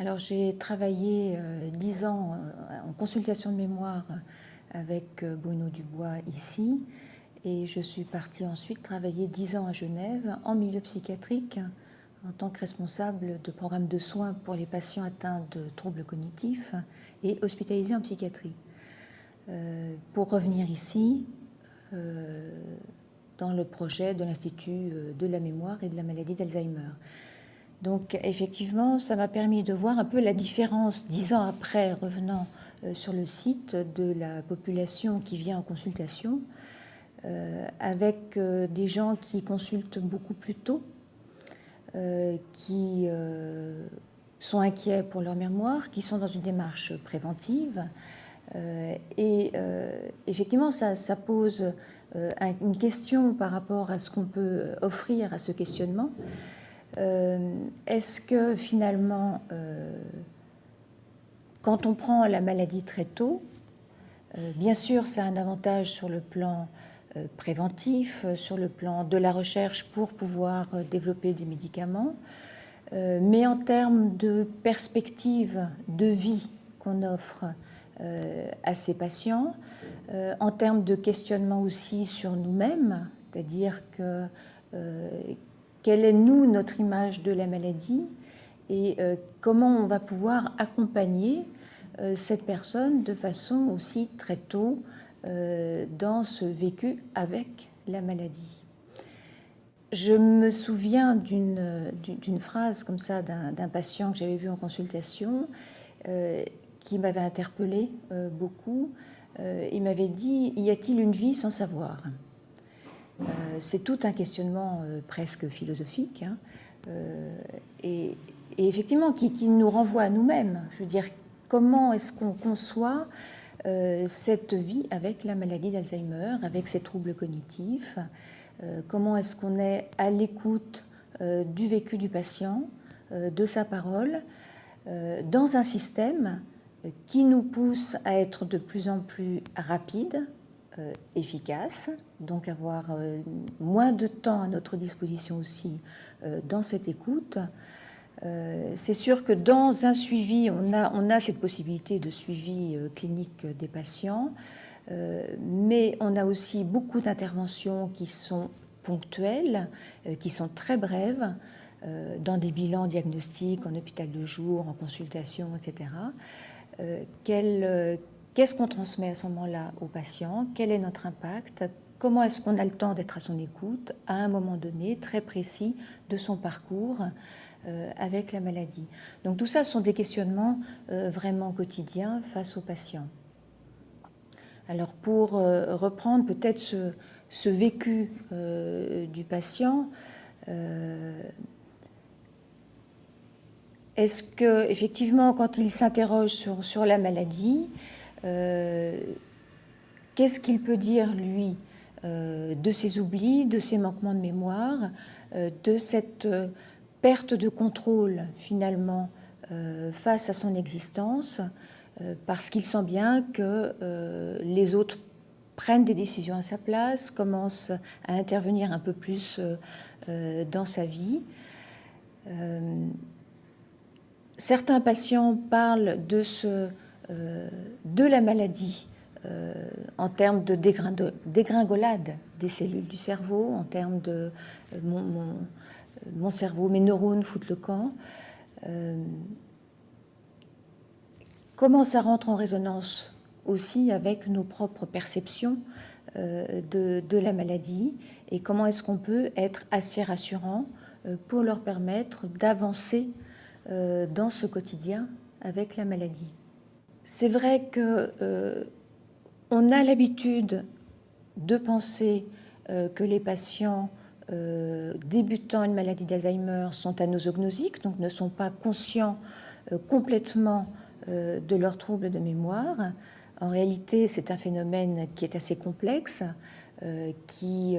Alors j'ai travaillé 10 ans en consultation de mémoire avec Bruno Dubois ici, et je suis partie ensuite travailler 10 ans à Genève en milieu psychiatrique en tant que responsable de programme de soins pour les patients atteints de troubles cognitifs et hospitalisés en psychiatrie. Pour revenir ici, dans le projet de l'Institut de la mémoire et de la maladie d'Alzheimer. Donc effectivement, ça m'a permis de voir un peu la différence 10 ans après, revenant sur le site, de la population qui vient en consultation, avec des gens qui consultent beaucoup plus tôt, qui sont inquiets pour leur mémoire, qui sont dans une démarche préventive. Et effectivement, ça pose une question par rapport à ce qu'on peut offrir à ce questionnement. Est-ce que finalement, quand on prend la maladie très tôt, bien sûr, ça a un avantage sur le plan préventif, sur le plan de la recherche pour pouvoir développer des médicaments, mais en termes de perspective de vie qu'on offre à ces patients, en termes de questionnement aussi sur nous-mêmes, c'est-à-dire que quelle est, nous, notre image de la maladie et comment on va pouvoir accompagner cette personne de façon aussi très tôt dans ce vécu avec la maladie. Je me souviens d'une phrase comme ça d'un patient que j'avais vu en consultation qui m'avait interpellée beaucoup. Il m'avait dit « Y a-t-il une vie sans savoir ?» C'est tout un questionnement presque philosophique, hein, et effectivement qui nous renvoie à nous-mêmes. Je veux dire, comment est-ce qu'on conçoit cette vie avec la maladie d'Alzheimer, avec ses troubles cognitifs, comment est-ce qu'on est à l'écoute du vécu du patient, de sa parole, dans un système qui nous pousse à être de plus en plus rapide, efficace, donc avoir moins de temps à notre disposition aussi dans cette écoute. C'est sûr que dans un suivi, on a cette possibilité de suivi clinique des patients, mais on a aussi beaucoup d'interventions qui sont ponctuelles, qui sont très brèves, dans des bilans diagnostiques, en hôpital de jour, en consultation, etc. Qu'est-ce qu'on transmet à ce moment-là aux patients? Quel est notre impact? Comment est-ce qu'on a le temps d'être à son écoute à un moment donné, très précis, de son parcours avec la maladie? Donc tout ça sont des questionnements vraiment quotidiens face aux patients. Alors pour reprendre peut-être ce vécu du patient, est-ce que effectivement, quand il s'interroge sur la maladie, qu'est-ce qu'il peut dire, lui, de ses oublis, de ses manquements de mémoire, de cette perte de contrôle, finalement, face à son existence, parce qu'il sent bien que les autres prennent des décisions à sa place, commencent à intervenir un peu plus dans sa vie. Certains patients parlent de la maladie en termes de dégringolade des cellules du cerveau, en termes de mon cerveau, mes neurones foutent le camp. Comment ça rentre en résonance aussi avec nos propres perceptions de la maladie, et comment est-ce qu'on peut être assez rassurant pour leur permettre d'avancer dans ce quotidien avec la maladie. C'est vrai que on a l'habitude de penser que les patients débutant une maladie d'Alzheimer sont anosognosiques, donc ne sont pas conscients complètement de leurs troubles de mémoire. En réalité, c'est un phénomène qui est assez complexe, qui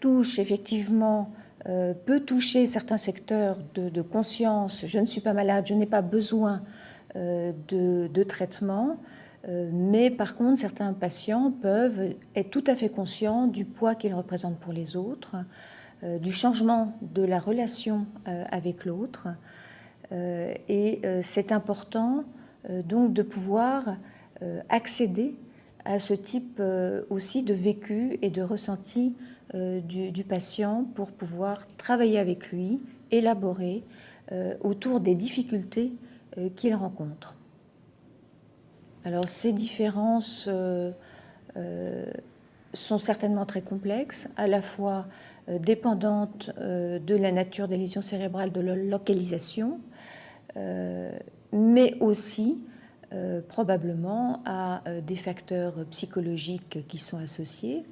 touche effectivement, peut toucher certains secteurs de conscience. Je ne suis pas malade, je n'ai pas besoin de traitement, mais par contre, certains patients peuvent être tout à fait conscients du poids qu'ils représentent pour les autres, du changement de la relation avec l'autre. Et c'est important donc de pouvoir accéder à ce type aussi de vécu et de ressenti du patient pour pouvoir travailler avec lui, élaborer autour des difficultés qu'il rencontre. Alors ces différences sont certainement très complexes, à la fois dépendantes de la nature des lésions cérébrales, de leur localisation, mais aussi probablement à des facteurs psychologiques qui sont associés,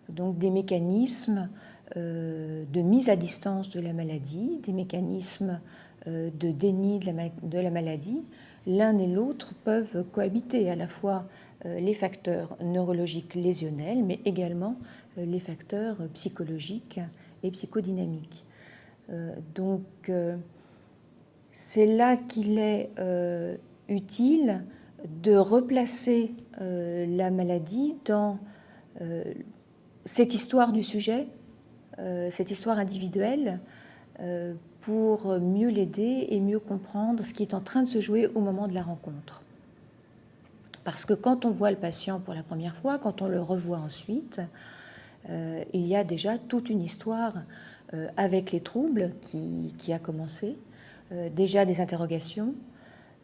donc des mécanismes de mise à distance de la maladie, des mécanismes de déni de la maladie. L'un et l'autre peuvent cohabiter, à la fois les facteurs neurologiques lésionnels, mais également les facteurs psychologiques et psychodynamiques. Donc, c'est là qu'il est utile de replacer la maladie dans cette histoire du sujet, cette histoire individuelle, pour mieux l'aider et mieux comprendre ce qui est en train de se jouer au moment de la rencontre. Parce que quand on voit le patient pour la première fois, quand on le revoit ensuite, il y a déjà toute une histoire avec les troubles qui a commencé, déjà des interrogations,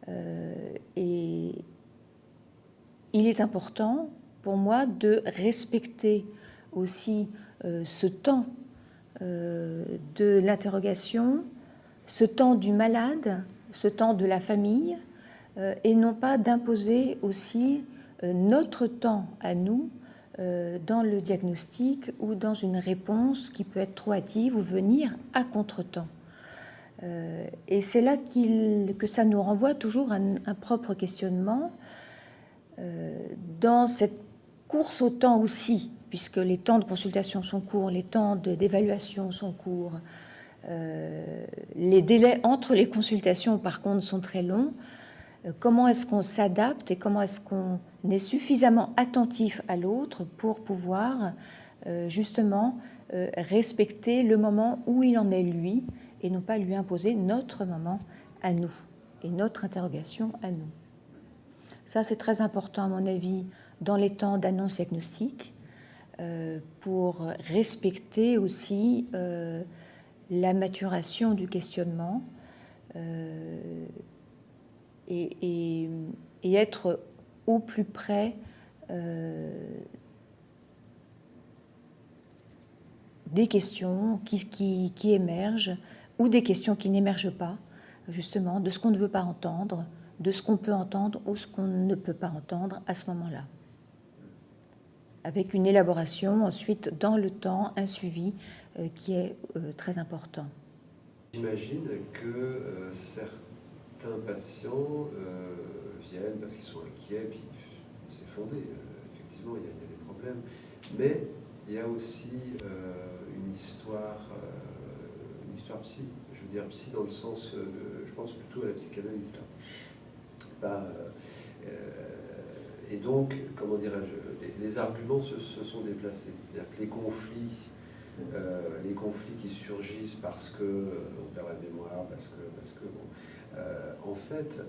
et il est important pour moi de respecter aussi ce temps de l'interrogation, ce temps du malade, ce temps de la famille, et non pas d'imposer aussi notre temps à nous dans le diagnostic ou dans une réponse qui peut être trop hâtive ou venir à contre-temps. Et c'est là que ça nous renvoie toujours à un propre questionnement dans cette course au temps aussi, puisque les temps de consultation sont courts, les temps d'évaluation sont courts, les délais entre les consultations, par contre, sont très longs. Comment est-ce qu'on s'adapte et comment est-ce qu'on est suffisamment attentif à l'autre pour pouvoir justement respecter le moment où il en est lui et non pas lui imposer notre moment à nous et notre interrogation à nous. Ça, c'est très important, à mon avis, dans les temps d'annonce diagnostique, pour respecter aussi la maturation du questionnement et être au plus près des questions qui émergent ou des questions qui n'émergent pas, justement, de ce qu'on ne veut pas entendre, de ce qu'on peut entendre ou ce qu'on ne peut pas entendre à ce moment-là. Avec une élaboration ensuite dans le temps, un suivi qui est très important. J'imagine que certains patients viennent parce qu'ils sont inquiets, puis c'est fondé, effectivement, il y a des problèmes, mais il y a aussi une histoire psy, je veux dire psy dans le sens, je pense plutôt à la psychanalyse. Et donc, comment dirais-je, les arguments se sont déplacés. C'est-à-dire que les conflits qui surgissent parce que on perd la mémoire, parce que bon, en fait,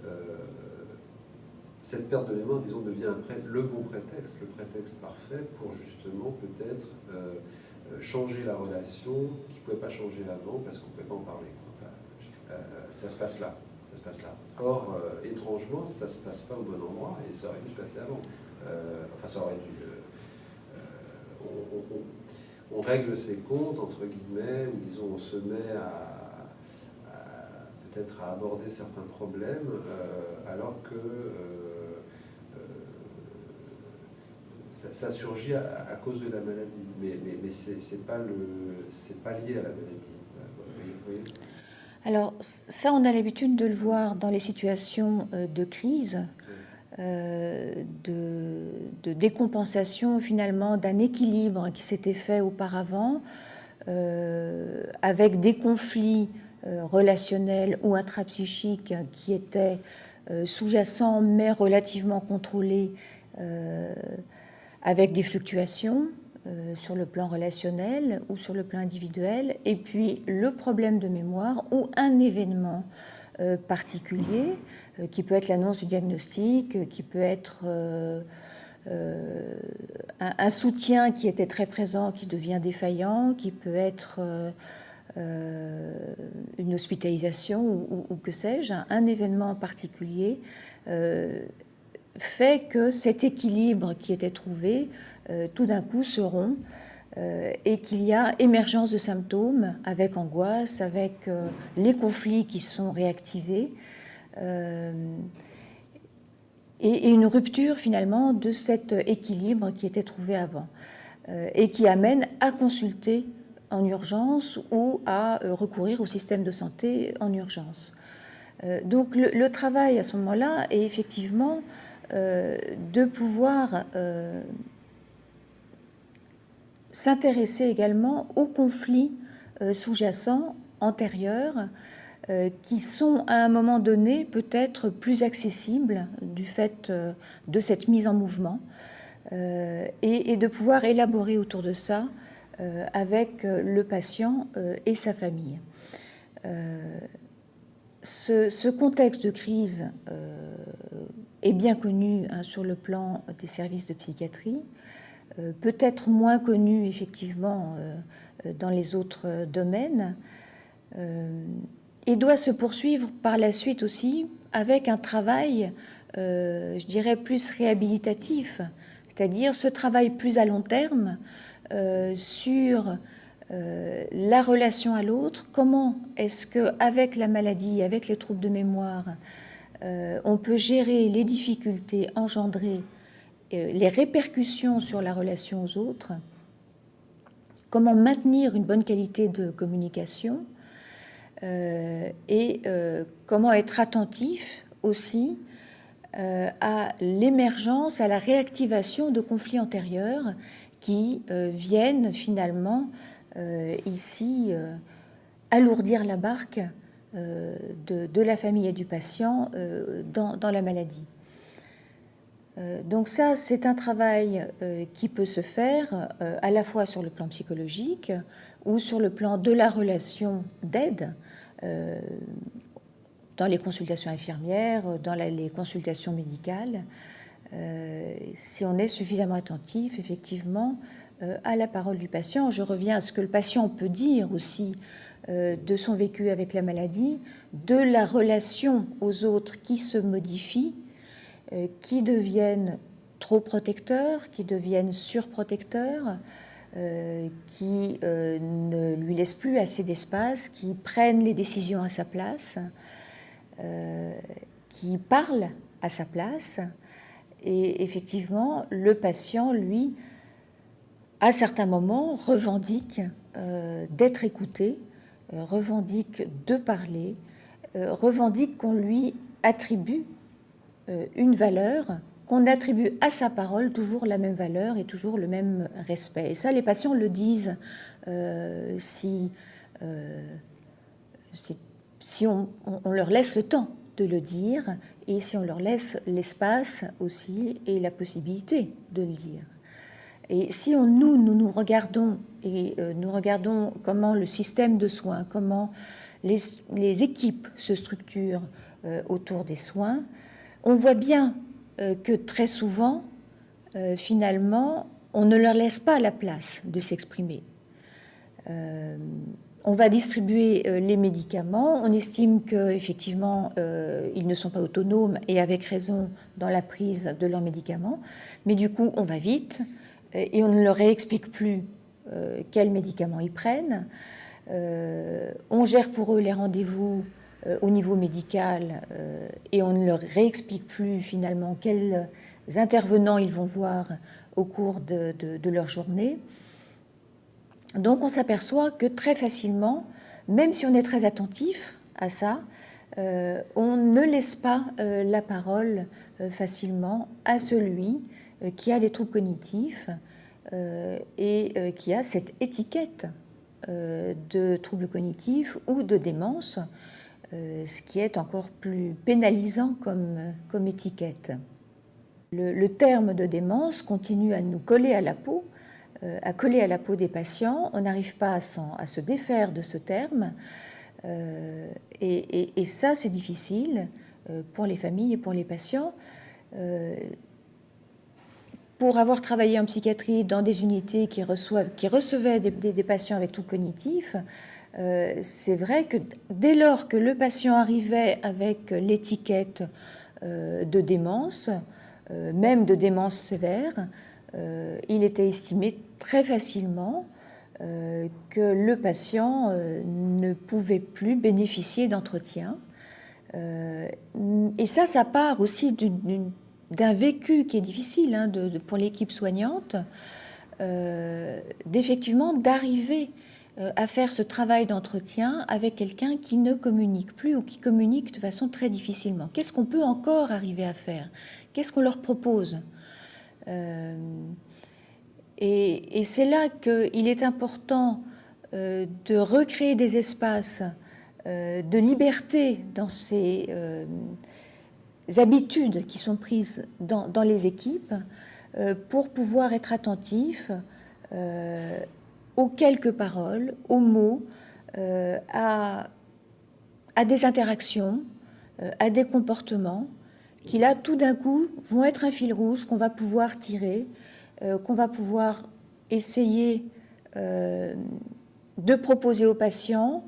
cette perte de mémoire, disons, devient le bon prétexte, le prétexte parfait pour justement peut-être changer la relation qui ne pouvait pas changer avant parce qu'on ne pouvait pas en parler. Enfin, ça se passe là. Or, étrangement, ça ne se passe pas au bon endroit et ça aurait dû se passer avant. Enfin, ça aurait dû... on règle ses comptes, entre guillemets, ou disons, on se met peut-être à aborder certains problèmes, alors que ça surgit à cause de la maladie. Mais c'est pas lié à la maladie. Vous voyez. Alors, ça, on a l'habitude de le voir dans les situations de crise, de décompensation, finalement, d'un équilibre qui s'était fait auparavant, avec des conflits relationnels ou intrapsychiques qui étaient sous-jacents, mais relativement contrôlés, avec des fluctuations. sur le plan relationnel ou sur le plan individuel, et puis le problème de mémoire ou un événement particulier qui peut être l'annonce du diagnostic, qui peut être un soutien qui était très présent qui devient défaillant, qui peut être une hospitalisation ou que sais-je, un événement particulier fait que cet équilibre qui était trouvé tout d'un coup se rompt et qu'il y a émergence de symptômes avec angoisse, avec les conflits qui sont réactivés et une rupture finalement de cet équilibre qui était trouvé avant et qui amène à consulter en urgence ou à recourir au système de santé en urgence. Donc le travail à ce moment-là est effectivement de pouvoir s'intéresser également aux conflits sous-jacents antérieurs qui sont à un moment donné peut-être plus accessibles du fait de cette mise en mouvement et de pouvoir élaborer autour de ça avec le patient et sa famille. Ce contexte de crise est bien connu sur le plan des services de psychiatrie, peut-être moins connu effectivement dans les autres domaines, et doit se poursuivre par la suite aussi avec un travail, je dirais, plus réhabilitatif, c'est-à-dire ce travail plus à long terme sur la relation à l'autre, comment est-ce qu'avec la maladie, avec les troubles de mémoire, on peut gérer les difficultés engendrées, les répercussions sur la relation aux autres, comment maintenir une bonne qualité de communication et comment être attentif aussi à l'émergence, à la réactivation de conflits antérieurs qui viennent finalement ici alourdir la barque de la famille et du patient dans la maladie. Donc ça, c'est un travail qui peut se faire à la fois sur le plan psychologique ou sur le plan de la relation d'aide dans les consultations infirmières, dans les consultations médicales, si on est suffisamment attentif, effectivement, à la parole du patient. Je reviens à ce que le patient peut dire aussi de son vécu avec la maladie, de la relation aux autres qui se modifie, qui deviennent trop protecteurs, qui deviennent surprotecteurs, qui ne lui laissent plus assez d'espace, qui prennent les décisions à sa place, qui parlent à sa place. Et effectivement, le patient, lui, à certains moments, revendique d'être écouté, revendique de parler, revendique qu'on lui attribue une valeur, qu'on attribue à sa parole toujours la même valeur et toujours le même respect. Et ça, les patients le disent si on leur laisse le temps de le dire et si on leur laisse l'espace aussi et la possibilité de le dire. Et si nous regardons et nous regardons comment le système de soins, comment les équipes se structurent autour des soins, on voit bien que très souvent, finalement, on ne leur laisse pas la place de s'exprimer. On va distribuer les médicaments, on estime qu'effectivement, ils ne sont pas autonomes et avec raison dans la prise de leurs médicaments, mais du coup, on va vite et on ne leur réexplique plus quels médicaments ils prennent. On gère pour eux les rendez-vous au niveau médical et on ne leur réexplique plus finalement quels intervenants ils vont voir au cours de leur journée. Donc on s'aperçoit que très facilement, même si on est très attentif à ça, on ne laisse pas la parole facilement à celui qui a des troubles cognitifs et qui a cette étiquette de troubles cognitifs ou de démence, ce qui est encore plus pénalisant comme étiquette. Le terme de démence continue à nous coller à la peau à coller à la peau des patients. On n'arrive pas à se défaire de ce terme. Et ça, c'est difficile pour les familles et pour les patients. Pour avoir travaillé en psychiatrie dans des unités qui recevaient des patients avec troubles cognitifs, c'est vrai que dès lors que le patient arrivait avec l'étiquette de démence, même de démence sévère, il était estimé très facilement que le patient ne pouvait plus bénéficier d'entretien. Et ça part aussi d'un vécu qui est difficile hein, pour l'équipe soignante, d'effectivement d'arriver à faire ce travail d'entretien avec quelqu'un qui ne communique plus ou qui communique de façon très difficilement. Qu'est-ce qu'on peut encore arriver à faire? Qu'est-ce qu'on leur propose? Et c'est là qu'il est important de recréer des espaces de liberté dans ces habitudes qui sont prises dans les équipes pour pouvoir être attentif aux quelques paroles, aux mots, à des interactions, à des comportements qui là tout d'un coup vont être un fil rouge qu'on va pouvoir tirer, qu'on va pouvoir essayer de proposer aux patients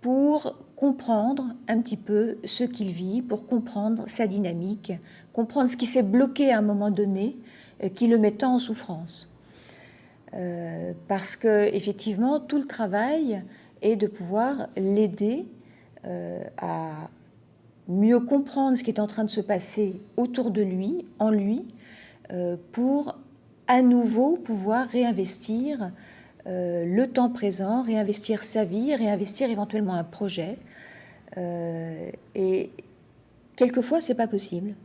pour comprendre un petit peu ce qu'il vit, pour comprendre sa dynamique, comprendre ce qui s'est bloqué à un moment donné, qui le met en souffrance. Parce que effectivement, tout le travail est de pouvoir l'aider à mieux comprendre ce qui est en train de se passer autour de lui, en lui, pour à nouveau pouvoir réinvestir le temps présent, réinvestir sa vie, réinvestir éventuellement un projet. Et quelquefois, c'est pas possible.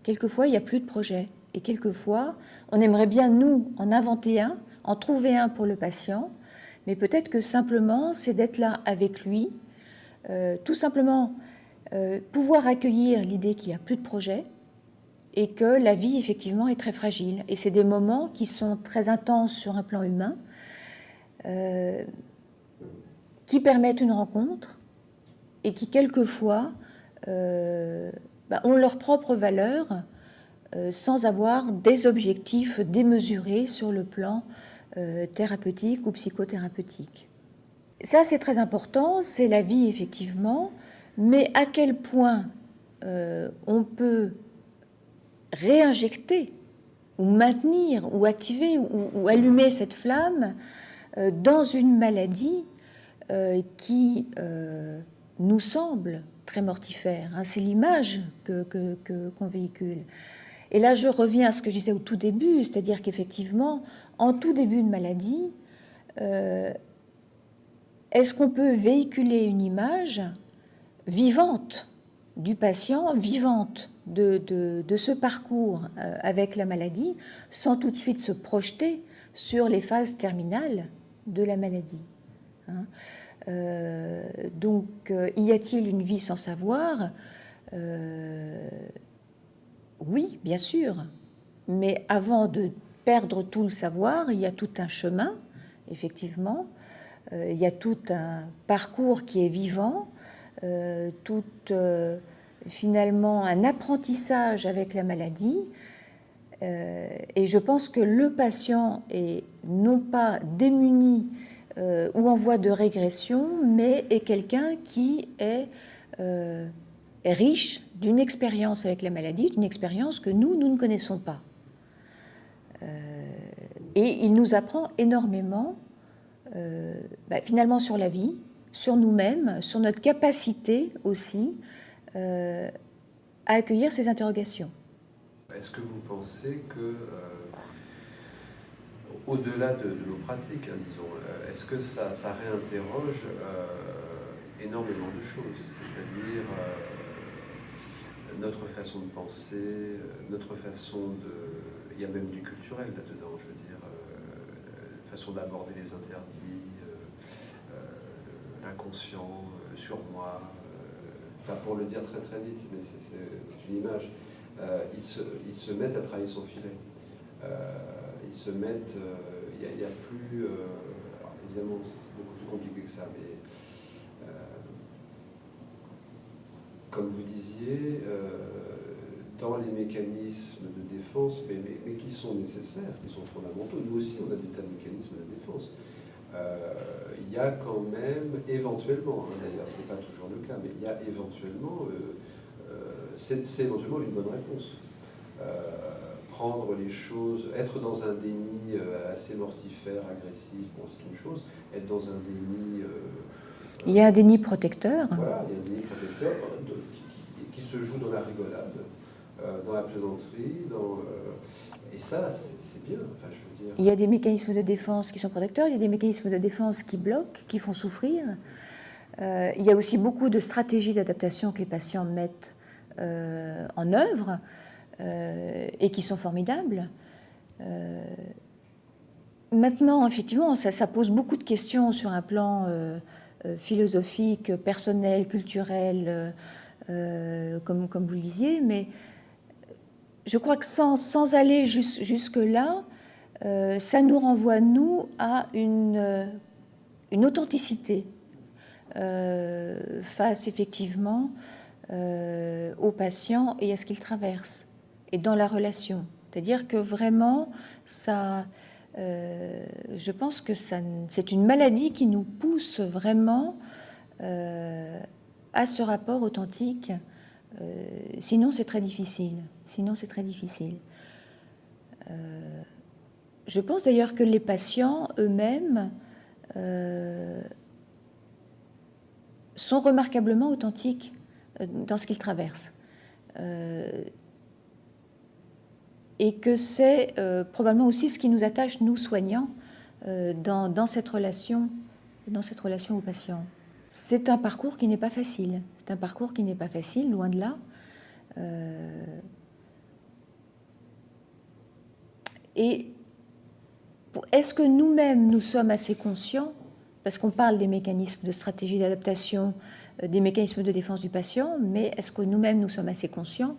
Quelquefois, il n'y a plus de projet. Et quelquefois, on aimerait bien, nous, en inventer un, en trouver un pour le patient, mais peut-être que simplement, c'est d'être là avec lui, tout simplement pouvoir accueillir l'idée qu'il n'y a plus de projet et que la vie, effectivement, est très fragile. Et c'est des moments qui sont très intenses sur un plan humain, qui permettent une rencontre et qui, quelquefois, ont leur propre valeur sans avoir des objectifs démesurés sur le plan thérapeutique ou psychothérapeutique. Ça, c'est très important, c'est la vie, effectivement, mais à quel point on peut réinjecter ou maintenir ou activer ou allumer cette flamme dans une maladie qui nous semble très mortifère. Hein, c'est l'image qu'on véhicule. Et là, je reviens à ce que je disais au tout début, c'est-à-dire qu'effectivement, en tout début de maladie, est-ce qu'on peut véhiculer une image vivante du patient, vivante de ce parcours avec la maladie, sans tout de suite se projeter sur les phases terminales de la maladie, hein. Donc, y a-t-il une vie sans savoir? Oui, bien sûr, mais avant de perdre tout le savoir, il y a tout un chemin, effectivement, il y a tout un parcours qui est vivant, finalement un apprentissage avec la maladie, et je pense que le patient est non pas démuni ou en voie de régression, mais est quelqu'un qui est riche d'une expérience avec la maladie, d'une expérience que nous ne connaissons pas. Et il nous apprend énormément, finalement, sur la vie, sur nous-mêmes, sur notre capacité aussi à accueillir ces interrogations. Est-ce que vous pensez que, au-delà de nos pratiques, hein, disons, est-ce que ça réinterroge énormément de choses, c'est-à-dire notre façon de penser, notre façon de... Il y a même du culturel là-dedans, je veux dire, façon d'aborder les interdits, l'inconscient, le surmoi, enfin pour le dire très très vite, mais c'est une image, ils se mettent à travailler son filet. ils se mettent, il y a plus, alors évidemment c'est beaucoup plus compliqué que ça, mais comme vous disiez, dans les mécanismes de défense, mais qui sont nécessaires, qui sont fondamentaux, nous aussi on a des tas de mécanismes de défense, il y a quand même, éventuellement, hein, d'ailleurs ce n'est pas toujours le cas, mais il y a éventuellement, c'est éventuellement une bonne réponse. Prendre les choses, être dans un déni assez mortifère, agressif, bon, c'est une chose, être dans un déni... il y a un déni protecteur. Voilà, il y a un déni protecteur qui se joue dans la rigolade, dans la plaisanterie, et ça, c'est bien, enfin, je veux dire... Il y a des mécanismes de défense qui sont protecteurs, il y a des mécanismes de défense qui bloquent, qui font souffrir. Il y a aussi beaucoup de stratégies d'adaptation que les patients mettent en œuvre, et qui sont formidables. Maintenant, effectivement, ça pose beaucoup de questions sur un plan philosophique, personnel, culturel, comme vous le disiez, mais je crois que sans aller jusque-là, ça nous renvoie, nous, à une authenticité face, effectivement, aux patients et à ce qu'ils traversent, et dans la relation. C'est-à-dire que vraiment, ça, je pense que c'est une maladie qui nous pousse vraiment à ce rapport authentique. Sinon, c'est très difficile. Je pense d'ailleurs que les patients eux-mêmes sont remarquablement authentiques dans ce qu'ils traversent. Et que c'est probablement aussi ce qui nous attache, nous soignants, dans cette relation au patient. C'est un parcours qui n'est pas facile. Loin de là. Et est-ce que nous-mêmes, nous sommes assez conscients, parce qu'on parle des mécanismes de stratégie d'adaptation, des mécanismes de défense du patient, mais est-ce que nous-mêmes, nous sommes assez conscients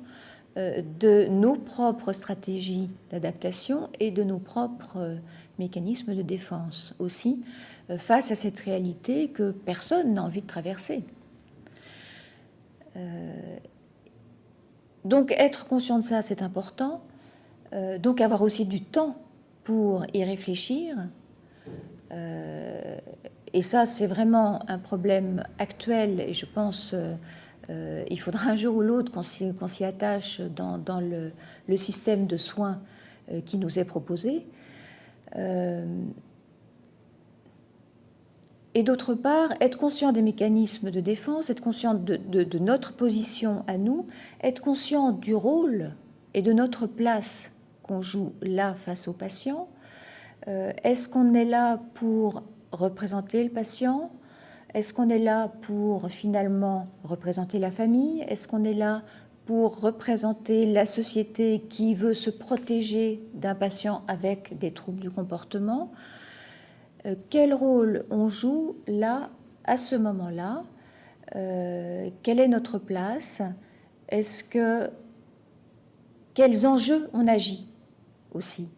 de nos propres stratégies d'adaptation et de nos propres mécanismes de défense aussi, face à cette réalité que personne n'a envie de traverser. Donc être conscient de ça, c'est important. Donc avoir aussi du temps pour y réfléchir. Et ça, c'est vraiment un problème actuel, et je pense... il faudra un jour ou l'autre qu'on s'y attache dans le système de soins qui nous est proposé. Et d'autre part, être conscient des mécanismes de défense, être conscient de notre position à nous, être conscient du rôle et de notre place qu'on joue là face au patient. Est-ce qu'on est là pour représenter le patient ? Est-ce qu'on est là pour finalement représenter la famille? Est-ce qu'on est là pour représenter la société qui veut se protéger d'un patient avec des troubles du comportement? Quel rôle on joue là, à ce moment-là? Quelle est notre place? Quels enjeux on agit aussi?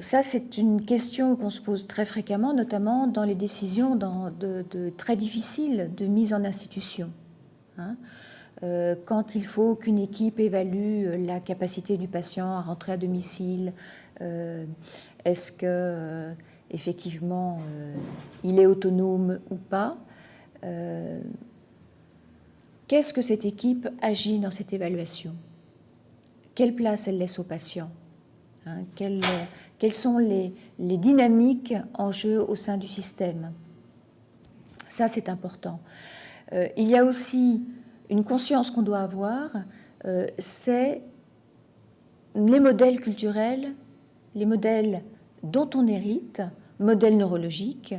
Ça, c'est une question qu'on se pose très fréquemment, notamment dans les décisions très difficiles de mise en institution. Quand il faut qu'une équipe évalue la capacité du patient à rentrer à domicile, est-ce que effectivement il est autonome ou pas? Qu'est-ce que cette équipe agit dans cette évaluation? Quelle place elle laisse au patient? Quelles sont les dynamiques en jeu au sein du système? Ça, c'est important. Il y a aussi une conscience qu'on doit avoir, c'est les modèles culturels, les modèles dont on hérite, modèles neurologiques,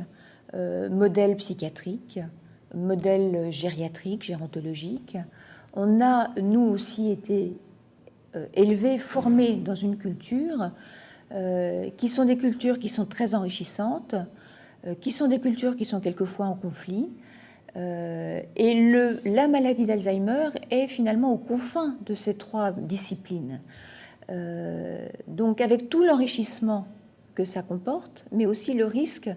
modèles psychiatriques, modèles gériatriques, gérontologiques. On a, nous aussi, été élevés, formés dans une culture qui sont des cultures qui sont très enrichissantes, qui sont des cultures qui sont quelquefois en conflit. Et la maladie d'Alzheimer est finalement aux confins de ces trois disciplines. Donc avec tout l'enrichissement que ça comporte, mais aussi le risque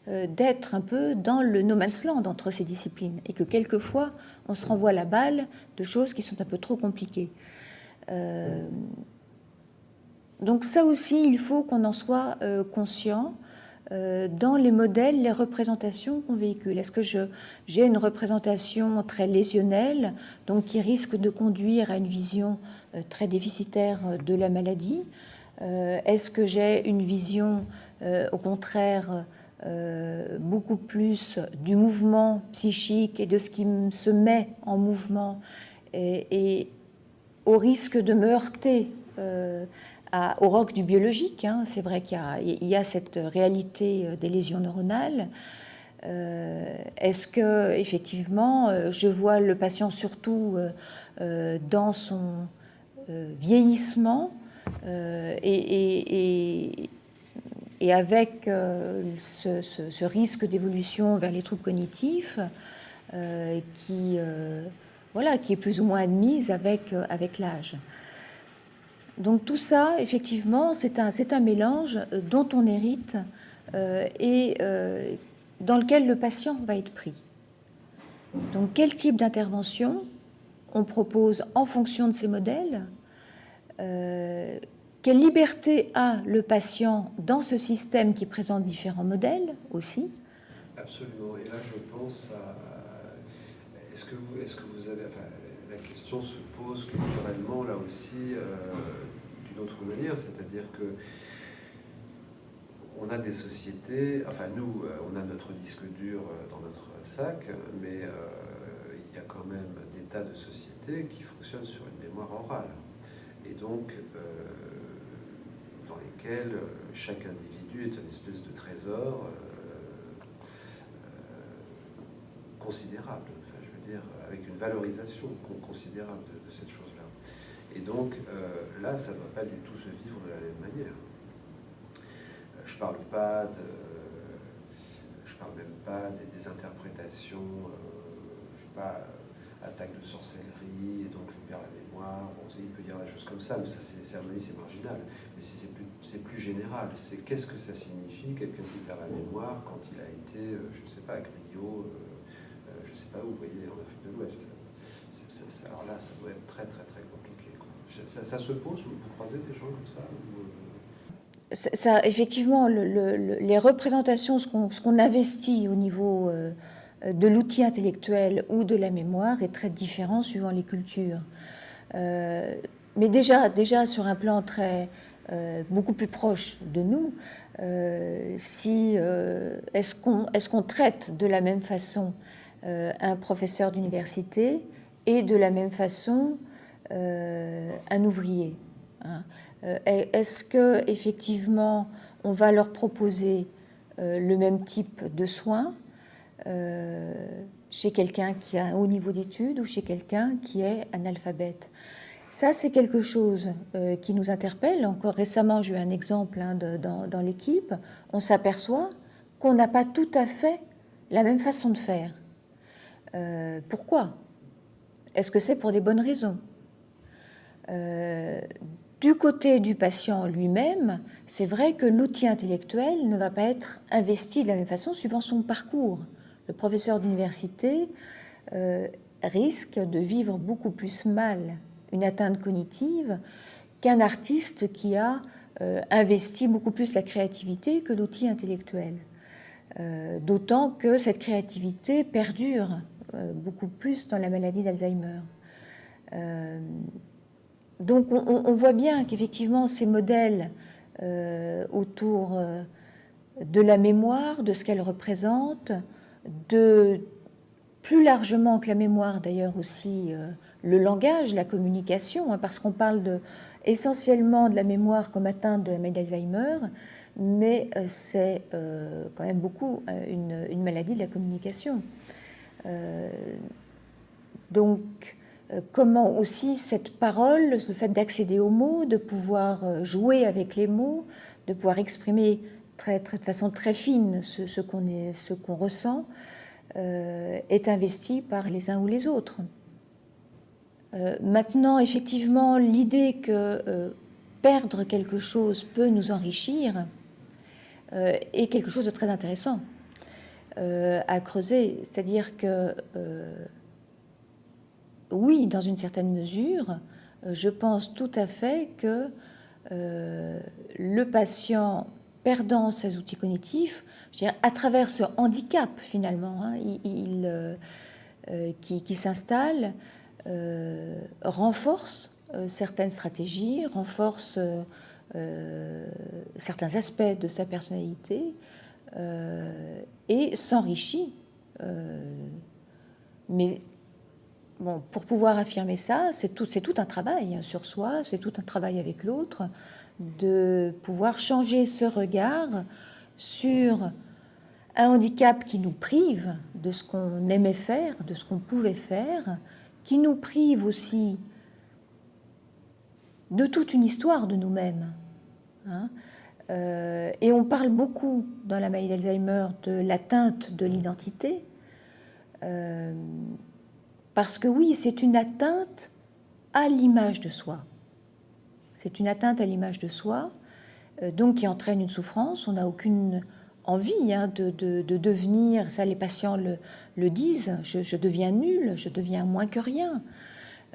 d'être un peu dans le no man's land entre ces disciplines, et que quelquefois on se renvoie la balle de choses qui sont un peu trop compliquées. Donc ça aussi, il faut qu'on en soit conscient dans les modèles, les représentations qu'on véhicule. Est-ce que j'ai une représentation très lésionnelle, donc qui risque de conduire à une vision très déficitaire de la maladie? Est-ce que j'ai une vision, au contraire, beaucoup plus du mouvement psychique et de ce qui se met en mouvement, et au risque de me heurter au roc du biologique, hein? C'est vrai qu'il y a cette réalité des lésions neuronales. Est-ce que effectivement, je vois le patient surtout dans son vieillissement et avec ce risque d'évolution vers les troubles cognitifs qui est plus ou moins admise avec l'âge. Donc tout ça, effectivement, c'est un mélange dont on hérite et dans lequel le patient va être pris. Donc quel type d'intervention on propose en fonction de ces modèles? Quelle liberté a le patient dans ce système qui présente différents modèles aussi? Absolument. Et là, je pense à... Est-ce que vous avez... Enfin, la question se pose culturellement, là aussi, d'une autre manière. C'est-à-dire que on a des sociétés... Enfin, nous, on a notre disque dur dans notre sac, mais il y a quand même des tas de sociétés qui fonctionnent sur une mémoire orale. Et donc, dans lesquelles chaque individu est une espèce de trésor considérable, enfin, je veux dire, avec une valorisation considérable de cette chose-là. Et donc, là, ça ne va pas du tout se vivre de la même manière. Je ne parle même pas des interprétations, je ne sais pas, attaque de sorcellerie, et donc je perds la mémoire. Bon, il peut dire des choses comme ça, mais ça, c'est marginal. Mais c'est plus général. C'est qu'est-ce que ça signifie, quelqu'un qui perd la mémoire quand il a été, je ne sais pas, à Grillo, je ne sais pas où, vous voyez, en Afrique de l'Ouest. Alors là, ça doit être très, très, très compliqué, quoi. Ça se pose, vous croisez des gens comme ça ou... Ça, effectivement, les représentations, ce qu'on investit au niveau de l'outil intellectuel ou de la mémoire est très différent suivant les cultures. Mais déjà sur un plan beaucoup plus proche de nous, est-ce qu'on traite de la même façon un professeur d'université et de la même façon un ouvrier, hein? Est-ce que effectivement on va leur proposer le même type de soins chez quelqu'un qui a un haut niveau d'études ou chez quelqu'un qui est analphabète? Ça, c'est quelque chose qui nous interpelle. Encore récemment, j'ai eu un exemple dans l'équipe. On s'aperçoit qu'on n'a pas tout à fait la même façon de faire. Pourquoi? Est-ce que c'est pour des bonnes raisons? Du côté du patient lui-même, c'est vrai que l'outil intellectuel ne va pas être investi de la même façon suivant son parcours. Le professeur d'université risque de vivre beaucoup plus mal une atteinte cognitive qu'un artiste qui a investi beaucoup plus la créativité que l'outil intellectuel. D'autant que cette créativité perdure beaucoup plus dans la maladie d'Alzheimer. Donc on voit bien qu'effectivement ces modèles autour de la mémoire, de ce qu'elle représente, de plus largement que la mémoire d'ailleurs aussi le langage, la communication, hein, parce qu'on parle essentiellement de la mémoire comme atteinte de la maladie d'Alzheimer, mais c'est quand même beaucoup une maladie de la communication. Donc comment aussi cette parole, le fait d'accéder aux mots, de pouvoir jouer avec les mots, de pouvoir exprimer de façon très fine ce qu'on ressent, est investi par les uns ou les autres. Maintenant, effectivement, l'idée que perdre quelque chose peut nous enrichir est quelque chose de très intéressant à creuser. C'est-à-dire que, oui, dans une certaine mesure, je pense tout à fait que le patient perdant ses outils cognitifs, je dirais, à travers ce handicap finalement, hein, qui s'installe, renforce certaines stratégies, renforce certains aspects de sa personnalité et s'enrichit. Mais bon, pour pouvoir affirmer ça, c'est tout un travail sur soi, c'est tout un travail avec l'autre, de pouvoir changer ce regard sur un handicap qui nous prive de ce qu'on aimait faire, de ce qu'on pouvait faire, qui nous prive aussi de toute une histoire de nous-mêmes. Hein. Et on parle beaucoup dans la maladie d'Alzheimer de l'atteinte de l'identité, parce que oui, c'est une atteinte à l'image de soi. C'est une atteinte à l'image de soi, donc qui entraîne une souffrance. On n'a aucune envie hein, de devenir, ça les patients le disent, je deviens nul, je deviens moins que rien,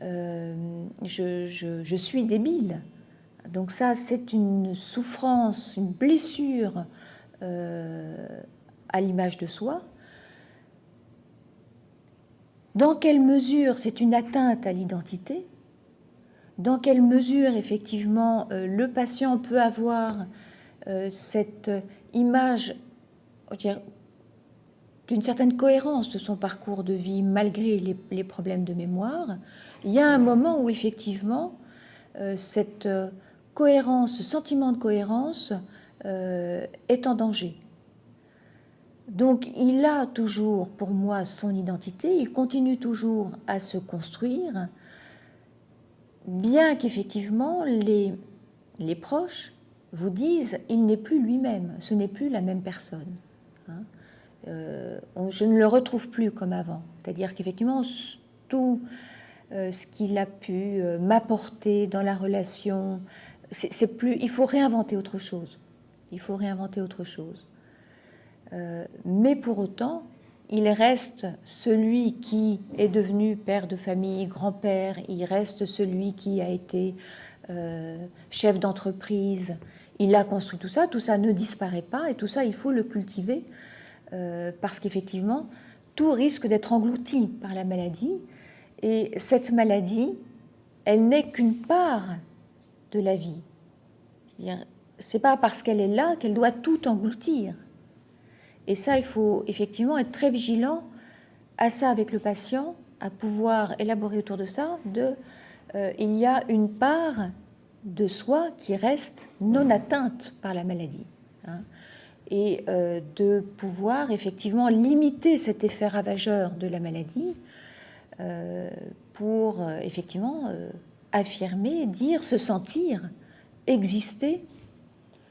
je suis débile. Donc ça, c'est une souffrance, une blessure à l'image de soi. Dans quelle mesure c'est une atteinte à l'identité? Dans quelle mesure, effectivement, le patient peut avoir cette image d'une certaine cohérence de son parcours de vie malgré les problèmes de mémoire? Il y a un moment où, effectivement, cette cohérence, ce sentiment de cohérence est en danger. Donc il a toujours, pour moi, son identité, il continue toujours à se construire, bien qu'effectivement les proches vous disent il n'est plus lui-même, ce n'est plus la même personne. Hein. Je ne le retrouve plus comme avant. C'est-à-dire qu'effectivement, tout ce qu'il a pu m'apporter dans la relation, c'est plus, il faut réinventer autre chose. Il faut réinventer autre chose. Mais pour autant, il reste celui qui est devenu père de famille, grand-père, il reste celui qui a été chef d'entreprise, il a construit tout ça ne disparaît pas, et tout ça, il faut le cultiver, parce qu'effectivement, tout risque d'être englouti par la maladie, et cette maladie, elle n'est qu'une part de la vie. C'est pas parce qu'elle est là qu'elle doit tout engloutir. Et ça, il faut effectivement être très vigilant à ça avec le patient, à pouvoir élaborer autour de ça, il y a une part de soi qui reste non atteinte par la maladie. Hein, et de pouvoir effectivement limiter cet effet ravageur de la maladie pour effectivement affirmer, dire, se sentir, exister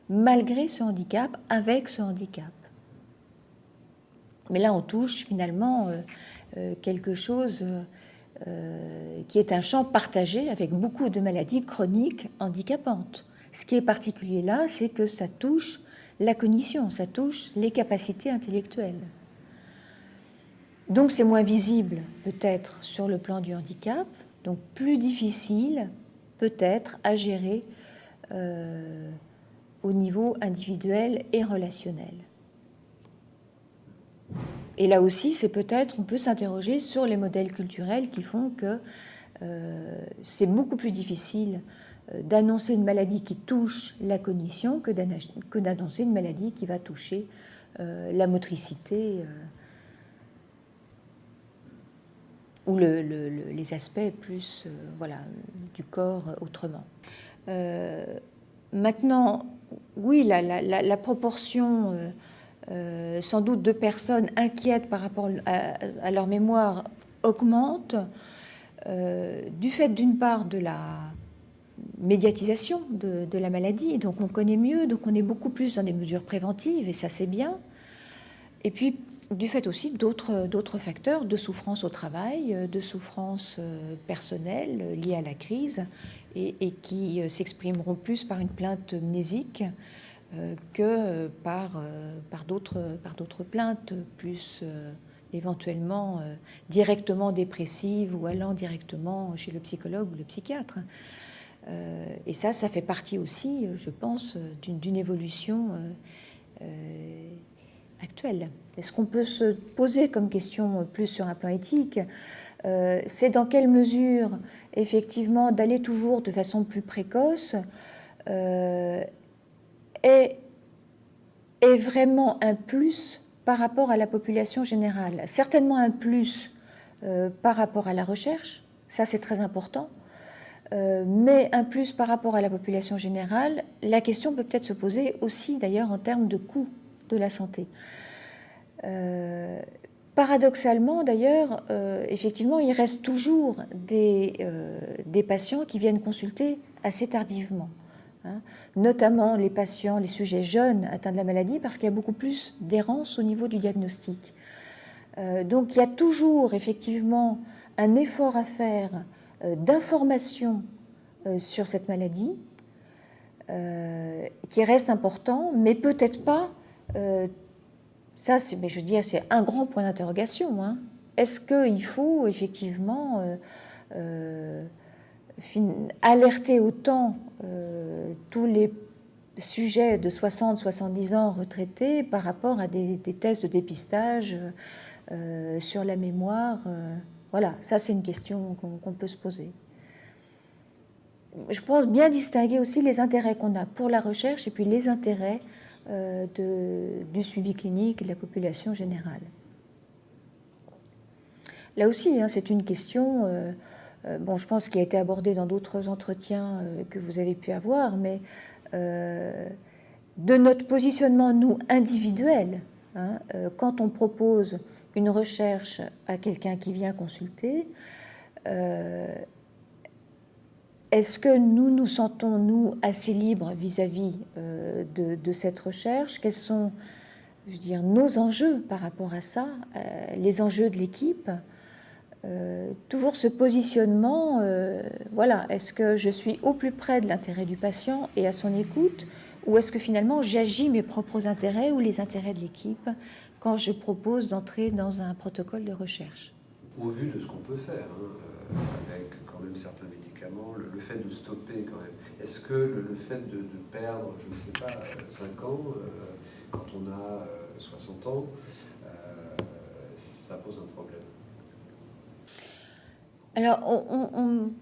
malgré ce handicap, avec ce handicap. Mais là, on touche finalement quelque chose qui est un champ partagé avec beaucoup de maladies chroniques handicapantes. Ce qui est particulier là, c'est que ça touche la cognition, ça touche les capacités intellectuelles. Donc c'est moins visible peut-être sur le plan du handicap, donc plus difficile peut-être à gérer au niveau individuel et relationnel. Et là aussi, c'est peut-être, on peut s'interroger sur les modèles culturels qui font que c'est beaucoup plus difficile d'annoncer une maladie qui touche la cognition que d'annoncer une maladie qui va toucher la motricité ou les aspects plus voilà, du corps autrement. Maintenant, oui, la proportion sans doute de personnes inquiètes par rapport à leur mémoire augmente du fait d'une part de la médiatisation de la maladie, donc on connaît mieux, donc on est beaucoup plus dans des mesures préventives, et ça c'est bien. Et puis du fait aussi d'autres facteurs de souffrance au travail, de souffrance personnelle liée à la crise et qui s'exprimeront plus par une plainte mnésique que par d'autres plaintes plus éventuellement directement dépressives ou allant directement chez le psychologue ou le psychiatre. Et ça fait partie aussi, je pense, d'une évolution actuelle. Et ce qu'on peut se poser comme question plus sur un plan éthique, c'est dans quelle mesure, effectivement, d'aller toujours de façon plus précoce est vraiment un plus par rapport à la population générale. Certainement un plus par rapport à la recherche, ça c'est très important, mais un plus par rapport à la population générale, la question peut peut-être se poser aussi d'ailleurs en termes de coût de la santé. Paradoxalement d'ailleurs, effectivement, il reste toujours des patients qui viennent consulter assez tardivement. Hein, notamment les patients, les sujets jeunes atteints de la maladie, parce qu'il y a beaucoup plus d'errance au niveau du diagnostic. Donc il y a toujours effectivement un effort à faire d'information sur cette maladie qui reste important, mais peut-être pas, ça mais je veux dire, c'est un grand point d'interrogation. Hein. Est-ce qu'il faut effectivement alerter autant tous les sujets de 60-70 ans retraités par rapport à des tests de dépistage sur la mémoire. Voilà, ça c'est une question qu'on peut se poser. Je pense bien distinguer aussi les intérêts qu'on a pour la recherche et puis les intérêts du suivi clinique et de la population générale. Là aussi, hein, c'est une question... bon, je pense qu'il a été abordé dans d'autres entretiens que vous avez pu avoir, mais de notre positionnement, nous, individuel, hein, quand on propose une recherche à quelqu'un qui vient consulter, est-ce que nous nous sentons, nous, assez libres vis-à-vis de cette recherche? Quels sont, je veux dire, nos enjeux par rapport à ça, les enjeux de l'équipe? Toujours ce positionnement, voilà, est-ce que je suis au plus près de l'intérêt du patient et à son écoute, ou est-ce que finalement j'agis mes propres intérêts ou les intérêts de l'équipe quand je propose d'entrer dans un protocole de recherche? Au vu de ce qu'on peut faire, hein, avec quand même certains médicaments, le fait de stopper quand même, est-ce que le fait de perdre, je ne sais pas, 5 ans, quand on a 60 ans, ça pose un problème? Alors,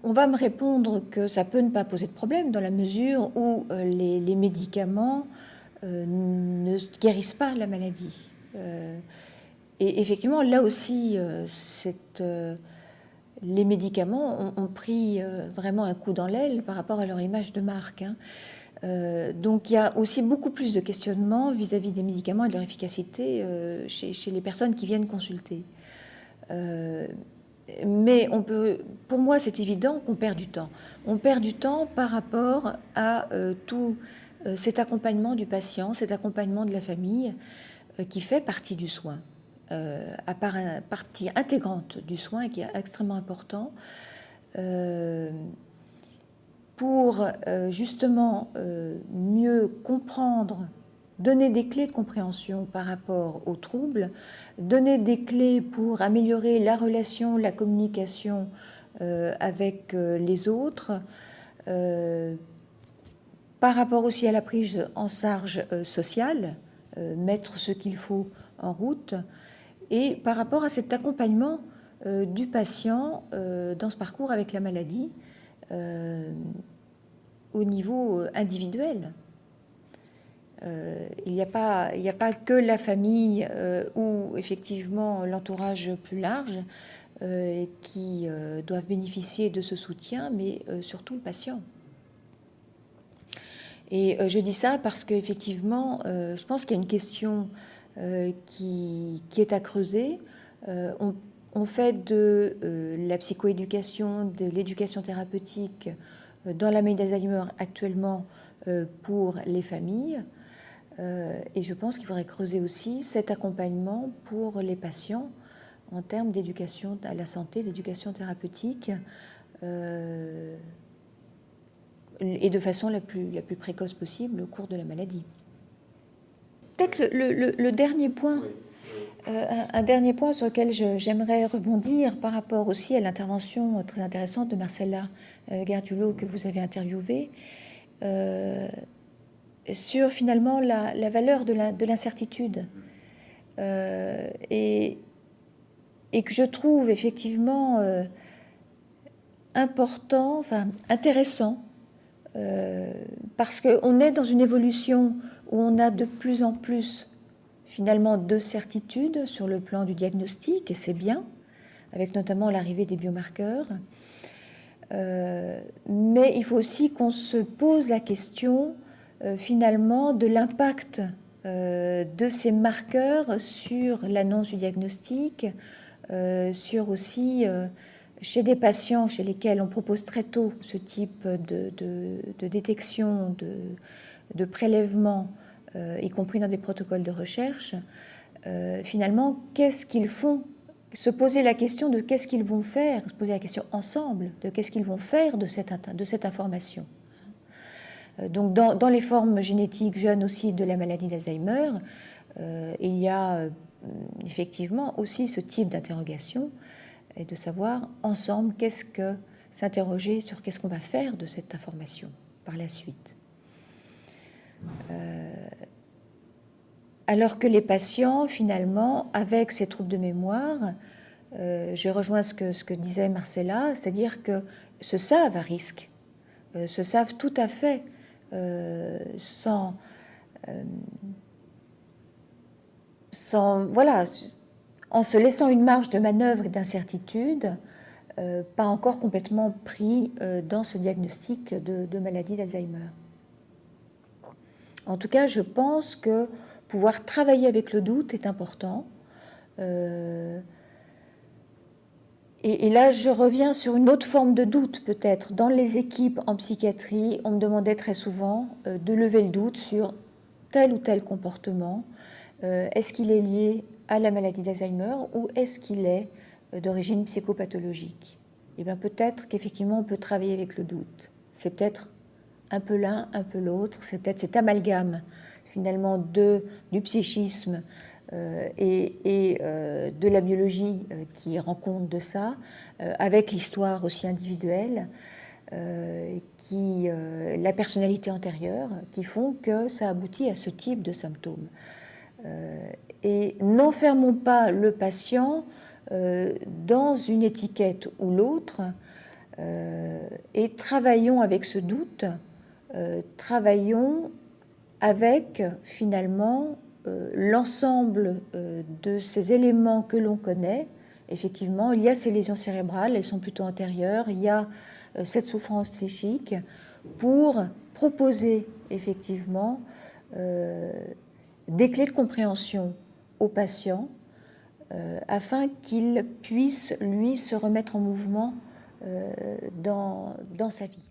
on va me répondre que ça peut ne pas poser de problème dans la mesure où les médicaments ne guérissent pas la maladie. Et effectivement, là aussi, les médicaments ont pris vraiment un coup dans l'aile par rapport à leur image de marque. Hein. Donc il y a aussi beaucoup plus de questionnements vis-à-vis des médicaments et de leur efficacité chez les personnes qui viennent consulter. Mais pour moi, c'est évident qu'on perd du temps. On perd du temps par rapport à tout cet accompagnement du patient, cet accompagnement de la famille, qui fait partie du soin, à part partie intégrante du soin et qui est extrêmement important pour justement mieux comprendre, donner des clés de compréhension par rapport aux troubles, donner des clés pour améliorer la relation, la communication avec les autres, par rapport aussi à la prise en charge sociale, mettre ce qu'il faut en route, et par rapport à cet accompagnement du patient dans ce parcours avec la maladie au niveau individuel. Il n'y a pas que la famille ou effectivement l'entourage plus large qui doivent bénéficier de ce soutien, mais surtout le patient. Et je dis ça parce qu'effectivement, je pense qu'il y a une question qui est à creuser. On fait de la psychoéducation, de l'éducation thérapeutique dans la maladie d'Alzheimer actuellement pour les familles. Et je pense qu'il faudrait creuser aussi cet accompagnement pour les patients en termes d'éducation à la santé, d'éducation thérapeutique, et de façon la plus précoce possible au cours de la maladie. Peut-être le dernier point, un dernier point sur lequel j'aimerais rebondir par rapport aussi à l'intervention très intéressante de Marcella Gardulot que vous avez interviewée, sur finalement la valeur de l'incertitude, et que je trouve effectivement important, enfin intéressant, parce qu'on est dans une évolution où on a de plus en plus finalement de certitudes sur le plan du diagnostic, et c'est bien, avec notamment l'arrivée des biomarqueurs. Mais il faut aussi qu'on se pose la question finalement de l'impact de ces marqueurs sur l'annonce du diagnostic, sur aussi chez des patients chez lesquels on propose très tôt ce type de détection, de prélèvement, y compris dans des protocoles de recherche, finalement, qu'est-ce qu'ils font? Se poser la question de qu'est-ce qu'ils vont faire, se poser la question ensemble de qu'est-ce qu'ils vont faire de cette information. Donc dans les formes génétiques jeunes aussi de la maladie d'Alzheimer, il y a effectivement aussi ce type d'interrogation, et de savoir ensemble s'interroger sur qu'est-ce qu'on va faire de cette information par la suite. Alors que les patients, finalement, avec ces troubles de mémoire, je rejoins ce que disait Marcella, c'est-à-dire que se savent à risque, se savent tout à fait voilà, en se laissant une marge de manœuvre et d'incertitude, pas encore complètement pris dans ce diagnostic de maladie d'Alzheimer. En tout cas, je pense que pouvoir travailler avec le doute est important. Et là, je reviens sur une autre forme de doute, peut-être. Dans les équipes en psychiatrie, on me demandait très souvent de lever le doute sur tel ou tel comportement. Est-ce qu'il est lié à la maladie d'Alzheimer ou est-ce qu'il est d'origine psychopathologique? Eh bien, peut-être qu'effectivement, on peut travailler avec le doute. C'est peut-être un peu l'un, un peu l'autre. C'est peut-être cet amalgame, finalement, du psychisme et de la biologie qui rend compte de ça, avec l'histoire aussi individuelle, la personnalité antérieure, qui font que ça aboutit à ce type de symptômes. Et n'enfermons pas le patient dans une étiquette ou l'autre, et travaillons avec ce doute, travaillons avec finalement l'ensemble de ces éléments que l'on connaît. Effectivement, il y a ces lésions cérébrales, elles sont plutôt antérieures, il y a cette souffrance psychique, pour proposer effectivement des clés de compréhension au patient afin qu'il puisse, lui, se remettre en mouvement dans sa vie.